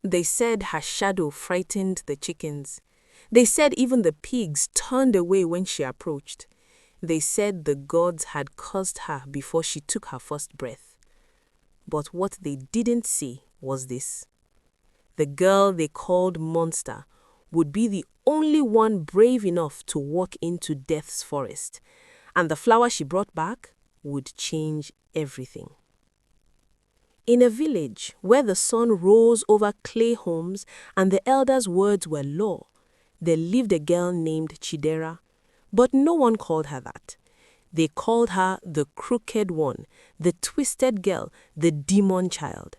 They said her shadow frightened the chickens. They said even the pigs turned away when she approached. They said the gods had cursed her before she took her first breath. But what they didn't see was this. The girl they called Monster would be the only one brave enough to walk into death's forest, and the flower she brought back would change everything. In a village where the sun rose over clay homes and the elders' words were law, there lived a girl named Chidera, but no one called her that. They called her the crooked one, the twisted girl, the demon child.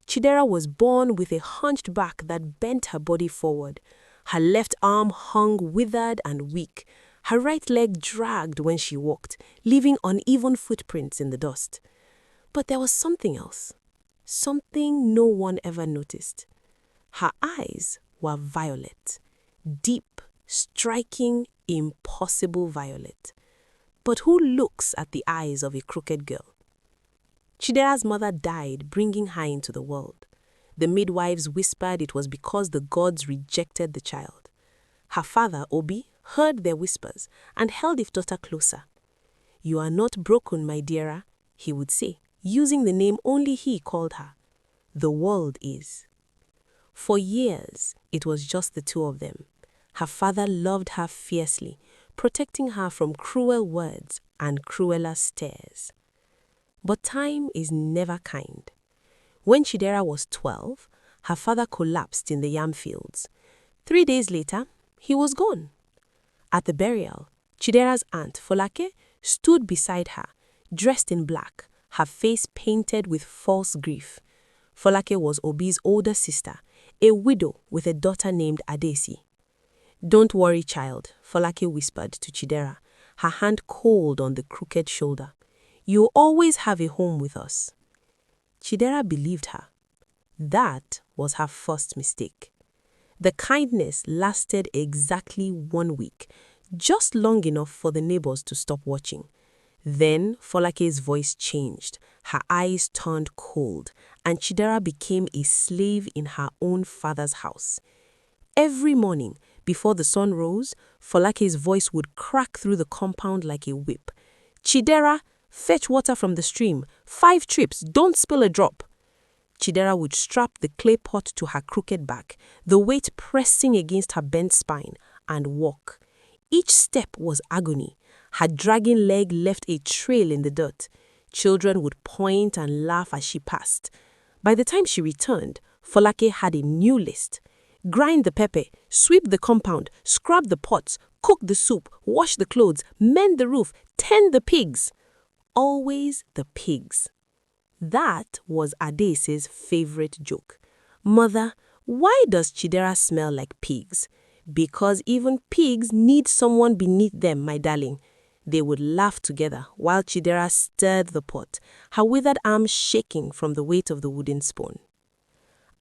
Chidera was born with a hunched back that bent her body forward. Her left arm hung withered and weak. Her right leg dragged when she walked, leaving uneven footprints in the dust. But there was something else, something no one ever noticed. Her eyes were violet, deep, striking, impossible violet. But who looks at the eyes of a crooked girl? Chidera's mother died, bringing her into the world. The midwives whispered it was because the gods rejected the child. Her father, Obi, heard their whispers and held his daughter closer. "You are not broken, my dearer," he would say, using the name only he called her. "The world is." For years, it was just the two of them. Her father loved her fiercely, protecting her from cruel words and crueler stares. But time is never kind. When Chidera was 12, her father collapsed in the yam fields. 3 days later, he was gone. At the burial, Chidera's aunt Fakeke stood beside her, dressed in black, her face painted with false grief. Fakeke was Obi's older sister, a widow with a daughter named Adesi. "Don't worry, child," Fakeke whispered to Chidera, her hand cold on the crooked shoulder. "You'll always have a home with us." Chidera believed her. That was her first mistake. The kindness lasted exactly 1 week, just long enough for the neighbors to stop watching. Then Falake's voice changed, her eyes turned cold, and Chidera became a slave in her own father's house. Every morning, before the sun rose, Falake's voice would crack through the compound like a whip. "Chidera, fetch water from the stream. 5 trips, don't spill a drop." Chidera would strap the clay pot to her crooked back, the weight pressing against her bent spine, and walk. Each step was agony. Her dragging leg left a trail in the dirt. Children would point and laugh as she passed. By the time she returned, Folake had a new list. Grind the pepper, sweep the compound, scrub the pots, cook the soup, wash the clothes, mend the roof, tend the pigs. Always the pigs. That was Adese's favorite joke. "Mother, why does Chidera smell like pigs?" "Because even pigs need someone beneath them, my darling." They would laugh together while Chidera stirred the pot, her withered arm shaking from the weight of the wooden spoon.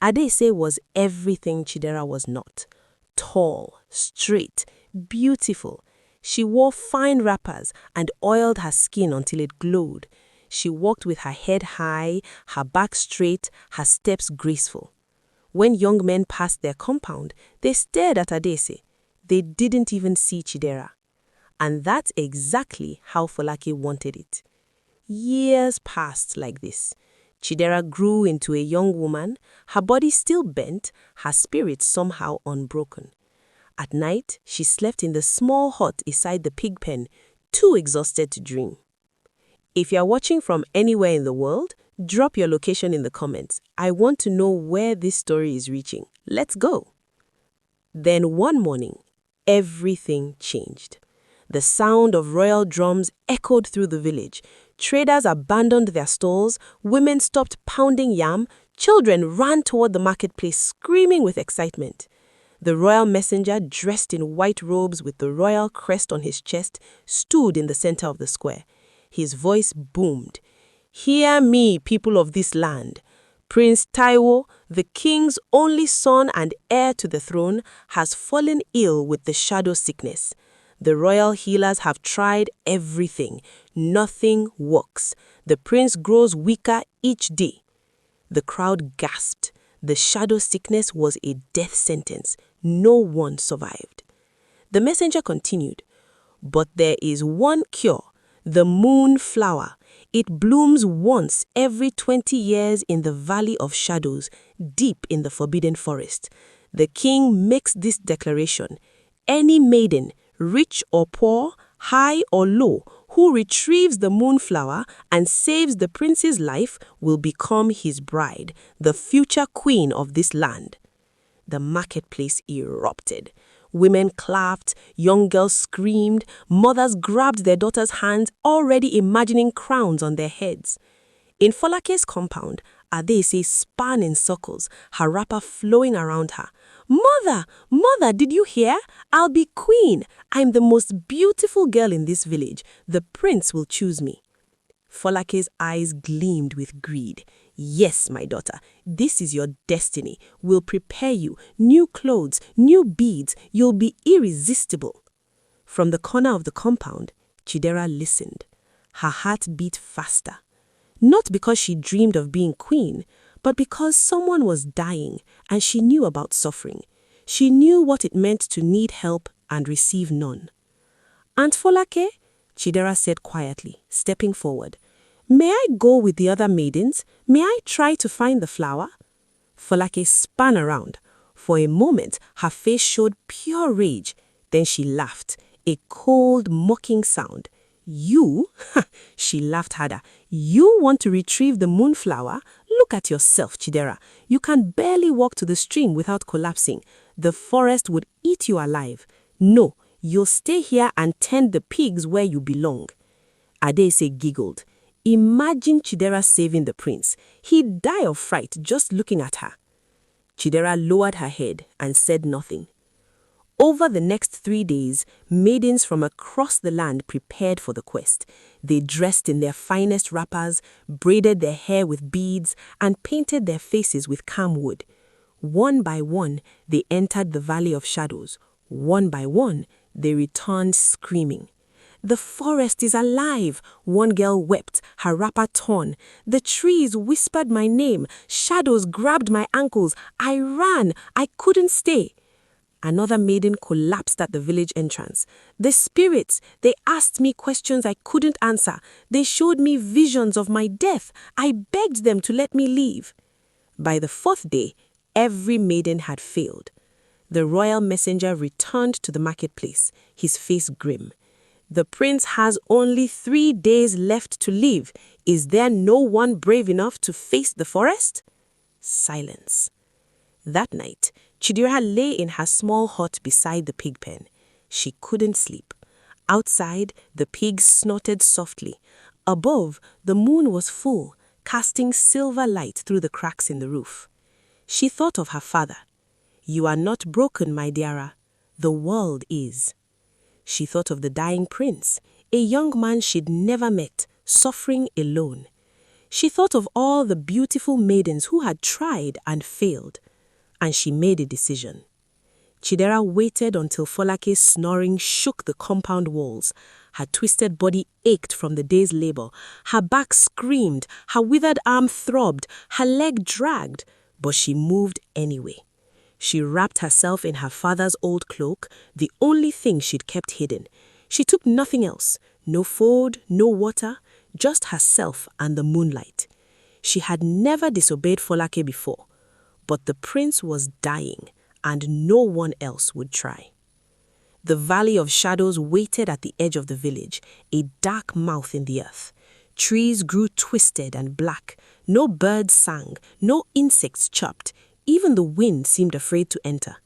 Adese was everything Chidera was not. Tall, straight, beautiful. She wore fine wrappers and oiled her skin until it glowed. She walked with her head high, her back straight, her steps graceful. When young men passed their compound, they stared at Adese. They didn't even see Chidera. And that's exactly how Folake wanted it. Years passed like this. Chidera grew into a young woman, her body still bent, her spirit somehow unbroken. At night, she slept in the small hut beside the pig pen, too exhausted to dream. If you're watching from anywhere in the world, drop your location in the comments. I want to know where this story is reaching. Let's go. Then one morning, everything changed. The sound of royal drums echoed through the village. Traders abandoned their stalls, women stopped pounding yam, children ran toward the marketplace screaming with excitement. The royal messenger, dressed in white robes with the royal crest on his chest, stood in the center of the square. His voice boomed. "Hear me, people of this land. Prince Taiwo, the king's only son and heir to the throne, has fallen ill with the shadow sickness. The royal healers have tried everything. Nothing works. The prince grows weaker each day." The crowd gasped. The shadow sickness was a death sentence. No one survived. The messenger continued, "But there is one cure, the moon flower. It blooms once every 20 years in the Valley of Shadows, deep in the Forbidden Forest. The king makes this declaration: any maiden, rich or poor, high or low, who retrieves the moonflower and saves the prince's life will become his bride, the future queen of this land." The marketplace erupted. Women clapped, young girls screamed, mothers grabbed their daughters' hands, already imagining crowns on their heads. In Folake's compound, Adese span in circles, her wrapper flowing around her. "Mother, mother, did you hear? I'll be queen. I'm the most beautiful girl in this village. The prince will choose me." Folake's eyes gleamed with greed. "Yes, my daughter, this is your destiny. We'll prepare you. New clothes, new beads. You'll be irresistible." From the corner of the compound, Chidera listened. Her heart beat faster. Not because she dreamed of being queen, but because someone was dying and she knew about suffering. She knew what it meant to need help and receive none. "Aunt Folake," Chidera said quietly, stepping forward, "may I go with the other maidens? May I try to find the flower?" Folake spun around. For a moment, her face showed pure rage. Then she laughed, a cold, mocking sound. "You?" She laughed harder. "You want to retrieve the moonflower? Look at yourself, Chidera. You can barely walk to the stream without collapsing. The forest would eat you alive. No, you'll stay here and tend the pigs where you belong." Adese giggled. Imagine Chidera saving the prince. He'd die of fright just looking at her. Chidera lowered her head and said nothing. Over the next 3 days, maidens from across the land prepared for the quest. They dressed in their finest wrappers, braided their hair with beads, and painted their faces with calm wood. One by one, they entered the Valley of Shadows. One by one, they returned screaming. "The forest is alive," one girl wept, her wrapper torn. "The trees whispered my name. Shadows grabbed my ankles. I ran. I couldn't stay." Another maiden collapsed at the village entrance. "The spirits, they asked me questions I couldn't answer. They showed me visions of my death. I begged them to let me leave." By the 4th day, every maiden had failed. The royal messenger returned to the marketplace, his face grim. "The prince has only 3 days left to live. Is there no one brave enough to face the forest?" Silence. That night, Chidera lay in her small hut beside the pig pen. She couldn't sleep. Outside, the pigs snorted softly. Above, the moon was full, casting silver light through the cracks in the roof. She thought of her father. "You are not broken, my deara. The world is." She thought of the dying prince, a young man she'd never met, suffering alone. She thought of all the beautiful maidens who had tried and failed. And she made a decision. Chidera waited until Folake's snoring shook the compound walls. Her twisted body ached from the day's labor. Her back screamed, her withered arm throbbed, her leg dragged. But she moved anyway. She wrapped herself in her father's old cloak, the only thing she'd kept hidden. She took nothing else, no food, no water, just herself and the moonlight. She had never disobeyed Folake before. But the prince was dying, and no one else would try. The Valley of Shadows waited at the edge of the village, a dark mouth in the earth. Trees grew twisted and black. No birds sang, no insects chirped. Even the wind seemed afraid to enter.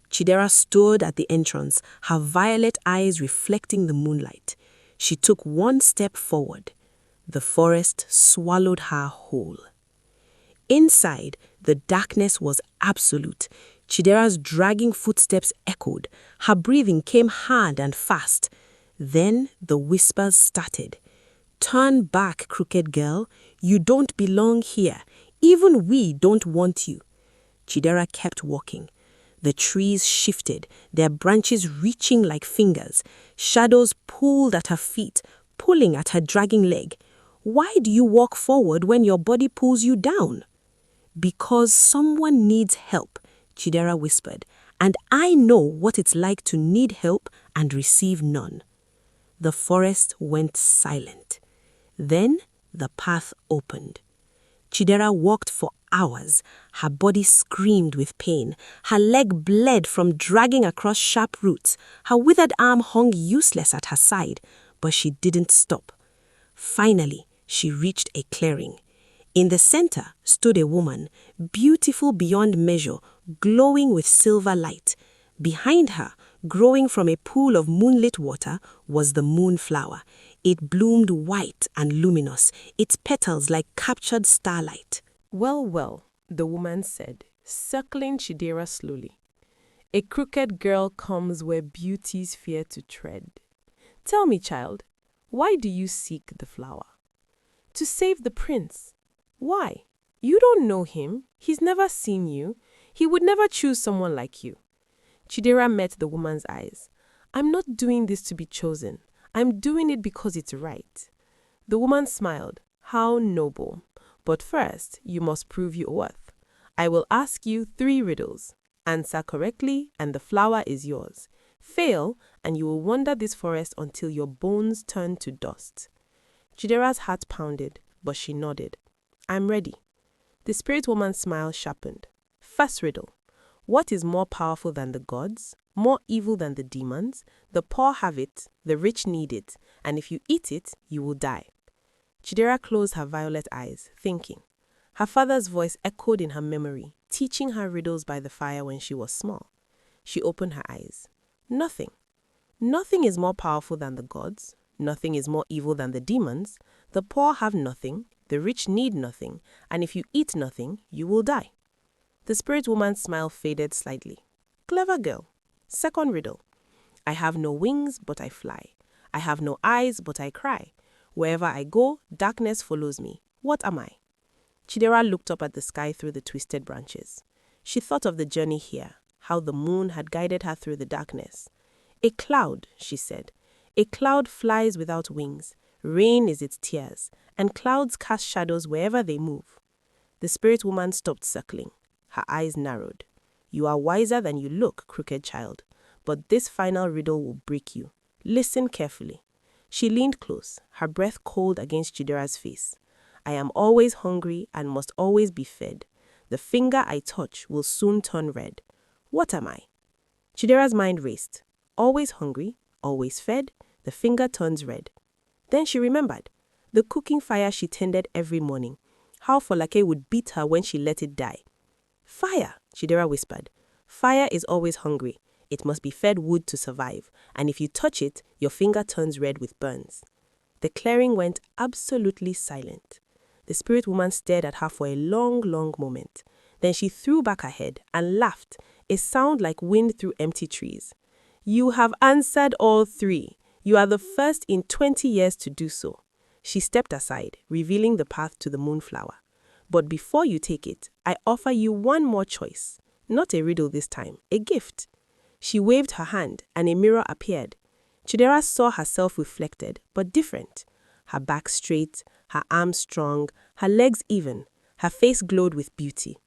Chidera stood at the entrance, her violet eyes reflecting the moonlight. She took one step forward. The forest swallowed her whole. Inside, the darkness was absolute. Chidera's dragging footsteps echoed. Her breathing came hard and fast. Then the whispers started. "Turn back, crooked girl. You don't belong here. Even we don't want you." Chidera kept walking. The trees shifted, their branches reaching like fingers. Shadows pulled at her feet, pulling at her dragging leg. "Why do you walk forward when your body pulls you down?" "Because someone needs help," Chidera whispered, "and I know what it's like to need help and receive none." The forest went silent. Then the path opened. Chidera walked for hours. Her body screamed with pain. Her leg bled from dragging across sharp roots. Her withered arm hung useless at her side, but she didn't stop. Finally, she reached a clearing. In the center stood a woman, beautiful beyond measure, glowing with silver light. Behind her, growing from a pool of moonlit water, was the moonflower. It bloomed white and luminous, its petals like captured starlight. "Well, well," the woman said, circling Chidera slowly. "A crooked girl comes where beauties fear to tread. Tell me, child, why do you seek the flower?" "To save the prince." "Why? You don't know him. He's never seen you. He would never choose someone like you." Chidera met the woman's eyes. "I'm not doing this to be chosen. I'm doing it because it's right." The woman smiled. "How noble. But first, you must prove your worth. I will ask you 3 riddles. Answer correctly, and the flower is yours. Fail, and you will wander this forest until your bones turn to dust." Chidera's heart pounded, but she nodded. "I'm ready." The spirit woman's smile sharpened. "First riddle. What is more powerful than the gods, more evil than the demons? The poor have it, the rich need it, and if you eat it, you will die." Chidera closed her violet eyes, thinking. Her father's voice echoed in her memory, teaching her riddles by the fire when she was small. She opened her eyes. "Nothing. Nothing is more powerful than the gods. Nothing is more evil than the demons. The poor have nothing, the rich need nothing, and if you eat nothing, you will die." The spirit woman's smile faded slightly. "Clever girl. Second riddle. I have no wings, but I fly. I have no eyes, but I cry. Wherever I go, darkness follows me. What am I?" Chidera looked up at the sky through the twisted branches. She thought of the journey here, how the moon had guided her through the darkness. "A cloud," she said. "A cloud flies without wings. Rain is its tears, and clouds cast shadows wherever they move." The spirit woman stopped circling. Her eyes narrowed. "You are wiser than you look, crooked child, but this final riddle will break you. Listen carefully." She leaned close, her breath cold against Chidera's face. "I am always hungry and must always be fed. The finger I touch will soon turn red. What am I?" Chidera's mind raced. Always hungry, always fed, the finger turns red. Then she remembered the cooking fire she tended every morning, how Folake would beat her when she let it die. "Fire," Chidera whispered. "Fire is always hungry. It must be fed wood to survive, and if you touch it, your finger turns red with burns." The clearing went absolutely silent. The spirit woman stared at her for a long, long moment. Then she threw back her head and laughed, a sound like wind through empty trees. "You have answered all 3. You are the first in 20 years to do so." She stepped aside, revealing the path to the moonflower. "But before you take it, I offer you one more choice. Not a riddle this time, a gift." She waved her hand, and a mirror appeared. Chidera saw herself reflected, but different. Her back straight, her arms strong, her legs even. Her face glowed with beauty.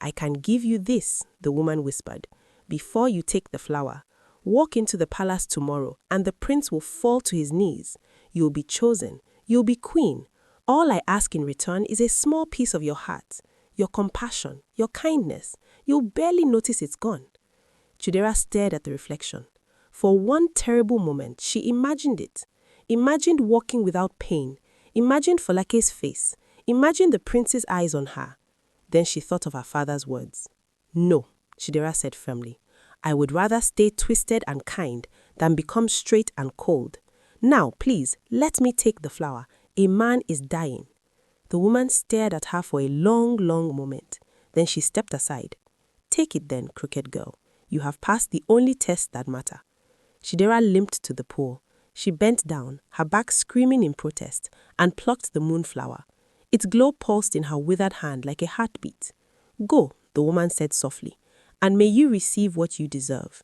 "I can give you this," the woman whispered. "Before you take the flower, walk into the palace tomorrow, and the prince will fall to his knees. You'll be chosen. You'll be queen. All I ask in return is a small piece of your heart, your compassion, your kindness. You'll barely notice it's gone." Chidera stared at the reflection. For one terrible moment, she imagined it. Imagined walking without pain. Imagined Folake's face. Imagined the prince's eyes on her. Then she thought of her father's words. "No," Chidera said firmly. "I would rather stay twisted and kind than become straight and cold. Now, please, let me take the flower. A man is dying." The woman stared at her for a long, long moment. Then she stepped aside. "Take it then, crooked girl. You have passed the only tests that matter." Chidera limped to the pool. She bent down, her back screaming in protest, and plucked the moonflower. Its glow pulsed in her withered hand like a heartbeat. "Go," the woman said softly, "and may you receive what you deserve."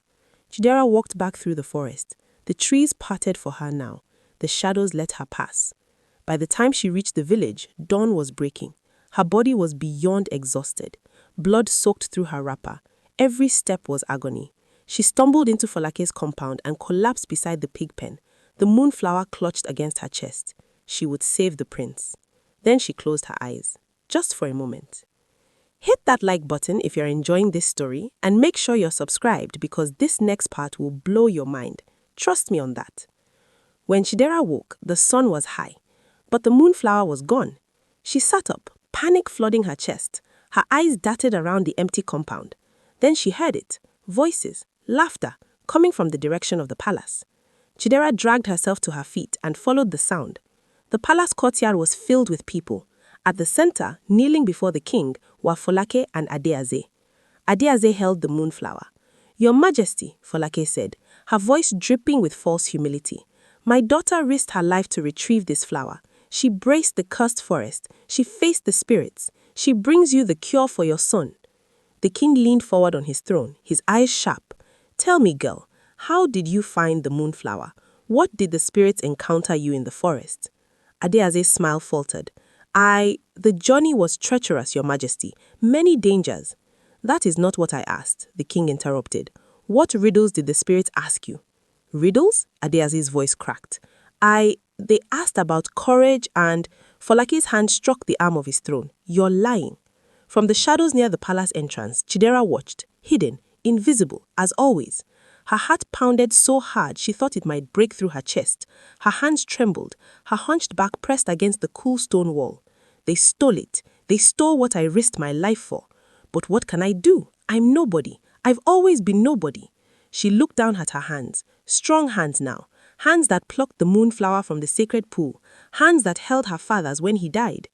Chidera walked back through the forest. The trees parted for her now. The shadows let her pass. By the time she reached the village, dawn was breaking. Her body was beyond exhausted. Blood soaked through her wrapper. Every step was agony. She stumbled into Folake's compound and collapsed beside the pig pen. The moonflower clutched against her chest. She would save the prince. Then she closed her eyes, just for a moment. Hit that like button if you're enjoying this story, and make sure you're subscribed because this next part will blow your mind. Trust me on that. When Chidera woke, the sun was high, but the moonflower was gone. She sat up, panic flooding her chest. Her eyes darted around the empty compound. Then she heard it, voices, laughter, coming from the direction of the palace. Chidera dragged herself to her feet and followed the sound. The palace courtyard was filled with people. At the center, kneeling before the king, were Folake and Adeaze. Adeaze held the moonflower. "Your Majesty," Folake said, her voice dripping with false humility. "My daughter risked her life to retrieve this flower. She braced the cursed forest. She faced the spirits. She brings you the cure for your son." The king leaned forward on his throne, his eyes sharp. "Tell me, girl, how did you find the moonflower? What did the spirits encounter you in the forest?" Adeaze's smile faltered. The journey was treacherous, Your Majesty. Many dangers." "That is not what I asked," the king interrupted. "What riddles did the spirits ask you?" "Riddles?" Adeaze's voice cracked. They asked about courage and..." Folake's hand struck the arm of his throne. "You're lying." From the shadows near the palace entrance, Chidera watched, hidden, invisible, as always. Her heart pounded so hard she thought it might break through her chest. Her hands trembled, her hunched back pressed against the cool stone wall. "They stole it. They stole what I risked my life for. But what can I do? I'm nobody. I've always been nobody." She looked down at her hands, strong hands now, hands that plucked the moonflower from the sacred pool, hands that held her father's when he died.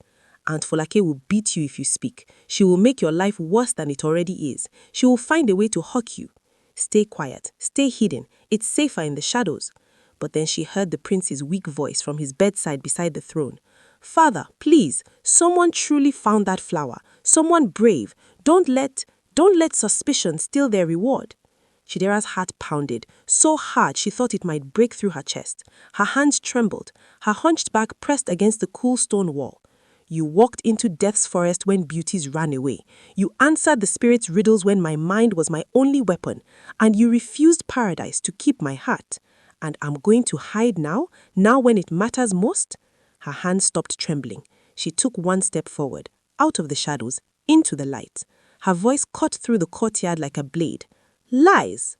"Aunt Folake will beat you if you speak. She will make your life worse than it already is. She will find a way to hawk you. Stay quiet, stay hidden. It's safer in the shadows." But then she heard the prince's weak voice from his bedside beside the throne. "Father, please, someone truly found that flower. Someone brave. Don't let suspicion steal their reward." Chidera's heart pounded, so hard she thought it might break through her chest. Her hands trembled, her hunched back pressed against the cool stone wall. "You walked into death's forest when beauties ran away. You answered the spirit's riddles when my mind was my only weapon. And you refused paradise to keep my heart. And I'm going to hide now when it matters most?" Her hands stopped trembling. She took one step forward, out of the shadows, into the light. Her voice cut through the courtyard like a blade. "Lies!"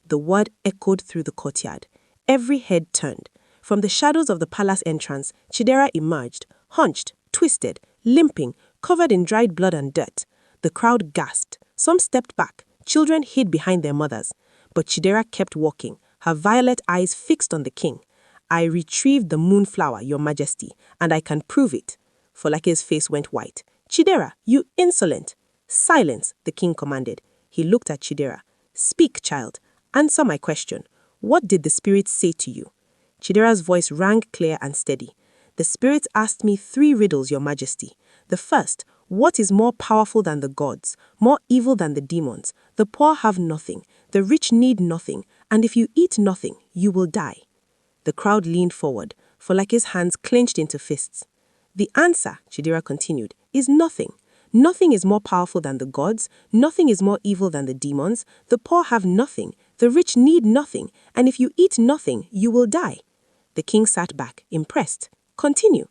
The word echoed through the courtyard. Every head turned. From the shadows of the palace entrance, Chidera emerged, hunched, twisted, limping, covered in dried blood and dirt. The crowd gasped. Some stepped back. Children hid behind their mothers. But Chidera kept walking, her violet eyes fixed on the king. "I retrieved the moonflower, Your Majesty, and I can prove it." Folake's face went white. "Chidera, you insolent!" "Silence," the king commanded. He looked at Chidera. "Speak, child. Answer my question. What did the spirits say to you?" Chidera's voice rang clear and steady. "The spirits asked me 3 riddles, Your Majesty. The first, what is more powerful than the gods, more evil than the demons? The poor have nothing, the rich need nothing, and if you eat nothing, you will die." The crowd leaned forward, Folake's hands clenched into fists. "The answer," Chidera continued, "is nothing. Nothing is more powerful than the gods, nothing is more evil than the demons, the poor have nothing, the rich need nothing, and if you eat nothing, you will die." The king sat back, impressed. "Continue."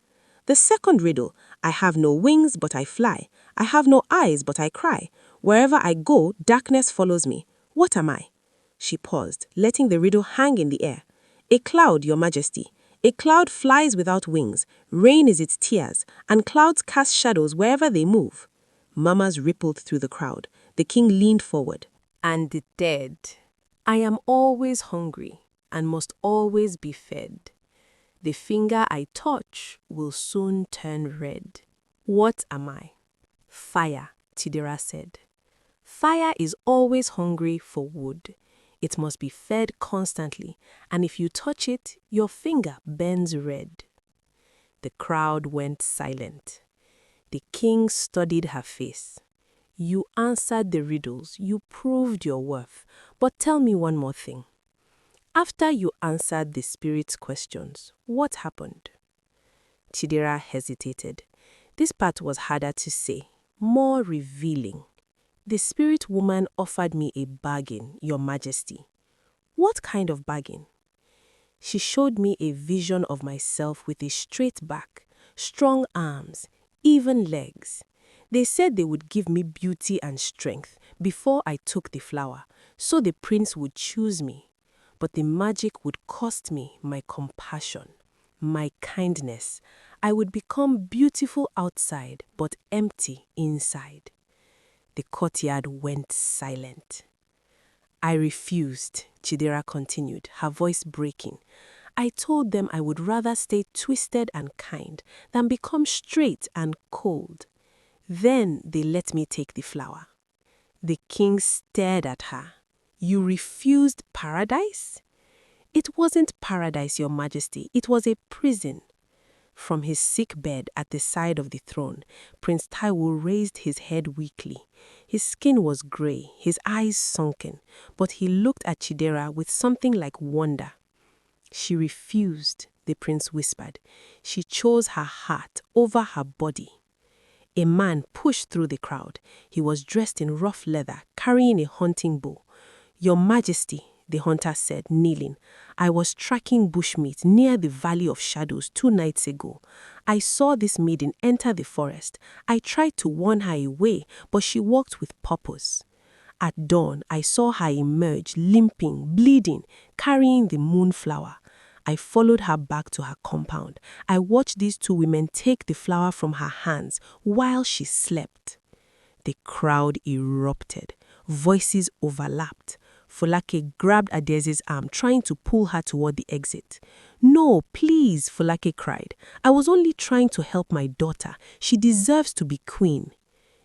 "The second riddle, I have no wings, but I fly. I have no eyes, but I cry. Wherever I go, darkness follows me. What am I?" She paused, letting the riddle hang in the air. "A cloud, Your Majesty. A cloud flies without wings, rain is its tears, and clouds cast shadows wherever they move." Murmurs rippled through the crowd. The king leaned forward. "And it dead. I am always hungry and must always be fed. The finger I touch will soon turn red. What am I?" "Fire," Chidera said. "Fire is always hungry for wood. It must be fed constantly, and if you touch it, your finger burns red." The crowd went silent. The king studied her face. "You answered the riddles, you proved your worth, but tell me one more thing. After you answered the spirit's questions, what happened?" Chidera hesitated. This part was harder to say, more revealing. The spirit woman offered me a bargain, Your Majesty. What kind of bargain? She showed me a vision of myself with a straight back, strong arms, even legs. They said they would give me beauty and strength before I took the flower, so the prince would choose me. But the magic would cost me my compassion, my kindness. I would become beautiful outside, but empty inside. The courtyard went silent. I refused, Chidera continued, her voice breaking. I told them I would rather stay twisted and kind than become straight and cold. Then they let me take the flower. The king stared at her. You refused paradise? It wasn't paradise, Your Majesty. It was a prison. From his sick bed at the side of the throne, Prince Taiwo raised his head weakly. His skin was grey, his eyes sunken, but he looked at Chidera with something like wonder. She refused, the prince whispered. She chose her heart over her body. A man pushed through the crowd. He was dressed in rough leather, carrying a hunting bow. Your Majesty, the hunter said, kneeling, I was tracking bushmeat near the Valley of Shadows 2 nights ago. I saw this maiden enter the forest. I tried to warn her away, but she walked with purpose. At dawn, I saw her emerge, limping, bleeding, carrying the moonflower. I followed her back to her compound. I watched these 2 women take the flower from her hands while she slept. The crowd erupted. Voices overlapped. Folake grabbed Adeze's arm, trying to pull her toward the exit. No, please, Folake cried. I was only trying to help my daughter. She deserves to be queen.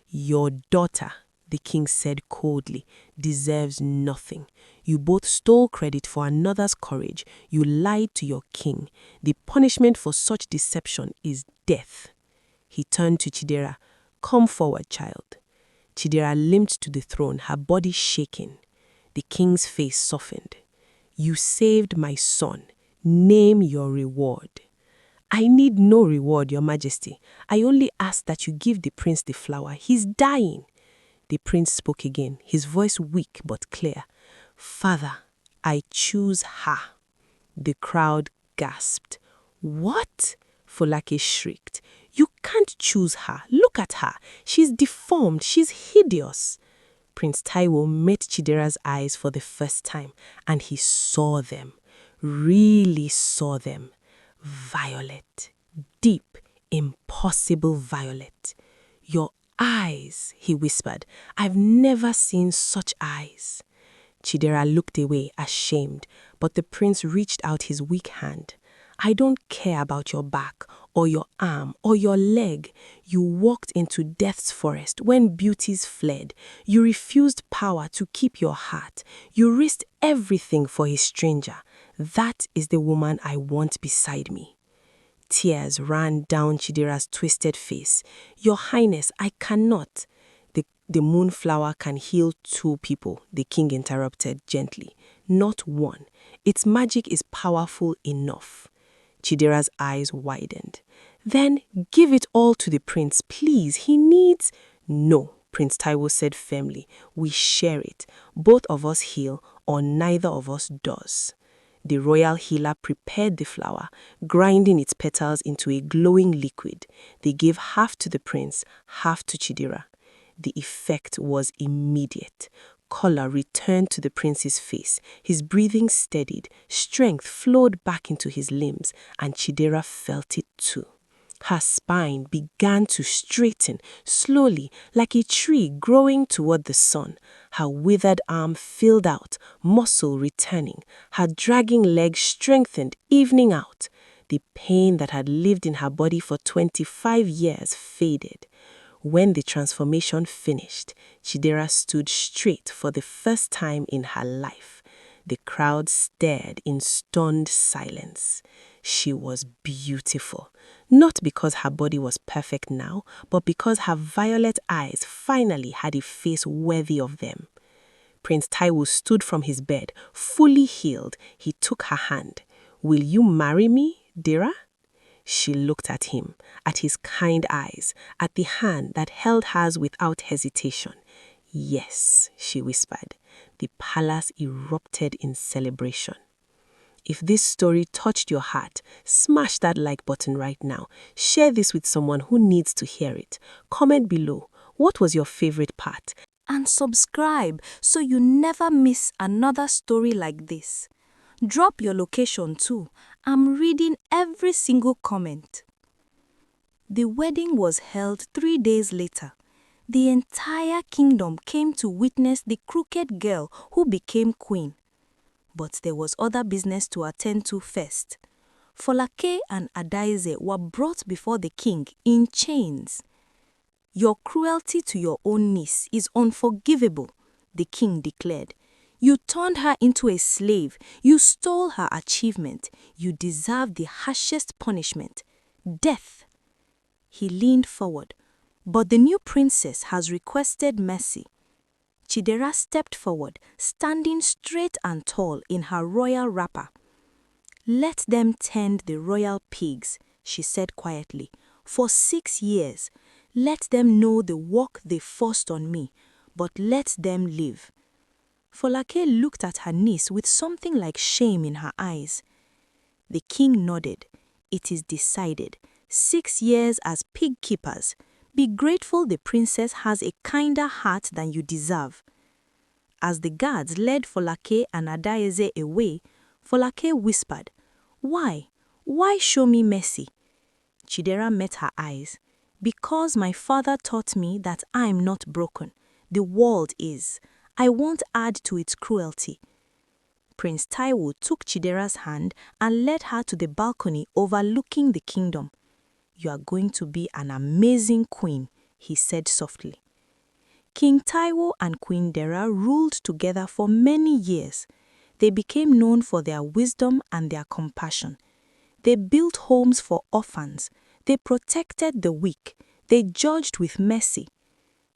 Your daughter, the king said coldly, deserves nothing. You both stole credit for another's courage. You lied to your king. The punishment for such deception is death. He turned to Chidera. Come forward, child. Chidera limped to the throne, her body shaking. The king's face softened. You saved my son. Name your reward. I need no reward, Your Majesty. I only ask that you give the prince the flower. He's dying. The prince spoke again, his voice weak but clear. Father, I choose her. The crowd gasped. What? Folake shrieked. You can't choose her. Look at her. She's deformed. She's hideous. Prince Taiwo met Chidera's eyes for the first time, and he saw them, really saw them. Violet, deep, impossible violet. Your eyes, he whispered. I've never seen such eyes. Chidera looked away, ashamed, but the prince reached out his weak hand. I don't care about your back, or your arm, or your leg. You walked into death's forest when beauties fled. You refused power to keep your heart. You risked everything for a stranger. That is the woman I want beside me. Tears ran down Chidera's twisted face. Your Highness, I cannot. The moonflower can heal 2 people, the king interrupted gently. Not 1. Its magic is powerful enough. Chidera's eyes widened. Then give it all to the prince, please. He needs... No, Prince Taiwo said firmly. We share it. Both of us heal, or neither of us does. The royal healer prepared the flower, grinding its petals into a glowing liquid. They gave half to the prince, half to Chidera. The effect was immediate. Color returned to the prince's face. His breathing steadied. Strength flowed back into his limbs, and Chidera felt it too. Her spine began to straighten, slowly, like a tree growing toward the sun. Her withered arm filled out, muscle returning. Her dragging leg strengthened, evening out. The pain that had lived in her body for 25 years faded. When the transformation finished, Chidera stood straight for the first time in her life. The crowd stared in stunned silence. She was beautiful, not because her body was perfect now, but because her violet eyes finally had a face worthy of them. Prince Taiwo stood from his bed, fully healed. He took her hand. Will you marry me, Dera? She looked at him, at his kind eyes, at the hand that held hers without hesitation. Yes, she whispered. The palace erupted in celebration. If this story touched your heart, smash that like button right now. Share this with someone who needs to hear it. Comment below. What was your favorite part? And subscribe so you never miss another story like this. Drop your location too. I'm reading every single comment. The wedding was held 3 days later. The entire kingdom came to witness the crooked girl who became queen. But there was other business to attend to first. Folake and Adaize were brought before the king in chains. Your cruelty to your own niece is unforgivable, the king declared. You turned her into a slave. You stole her achievement. You deserve the harshest punishment, death. He leaned forward, but the new princess has requested mercy. Chidera stepped forward, standing straight and tall in her royal wrapper. Let them tend the royal pigs, she said quietly, for 6 years. Let them know the work they forced on me, but let them live. Folake looked at her niece with something like shame in her eyes. The king nodded. It is decided. 6 years as pig keepers. Be grateful the princess has a kinder heart than you deserve. As the guards led Folake and Adaize away, Folake whispered, Why? Why show me mercy? Chidera met her eyes. Because my father taught me that I'm not broken. The world is. I won't add to its cruelty. Prince Taiwo took Chidera's hand and led her to the balcony overlooking the kingdom. You are going to be an amazing queen, he said softly. King Taiwo and Queen Dera ruled together for many years. They became known for their wisdom and their compassion. They built homes for orphans. They protected the weak. They judged with mercy.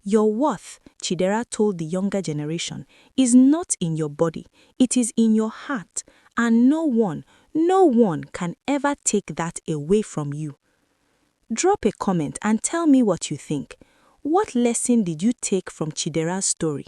Your worth, Chidera told the younger generation, is not in your body. It is in your heart. And no one can ever take that away from you. Drop a comment and tell me what you think. What lesson did you take from Chidera's story?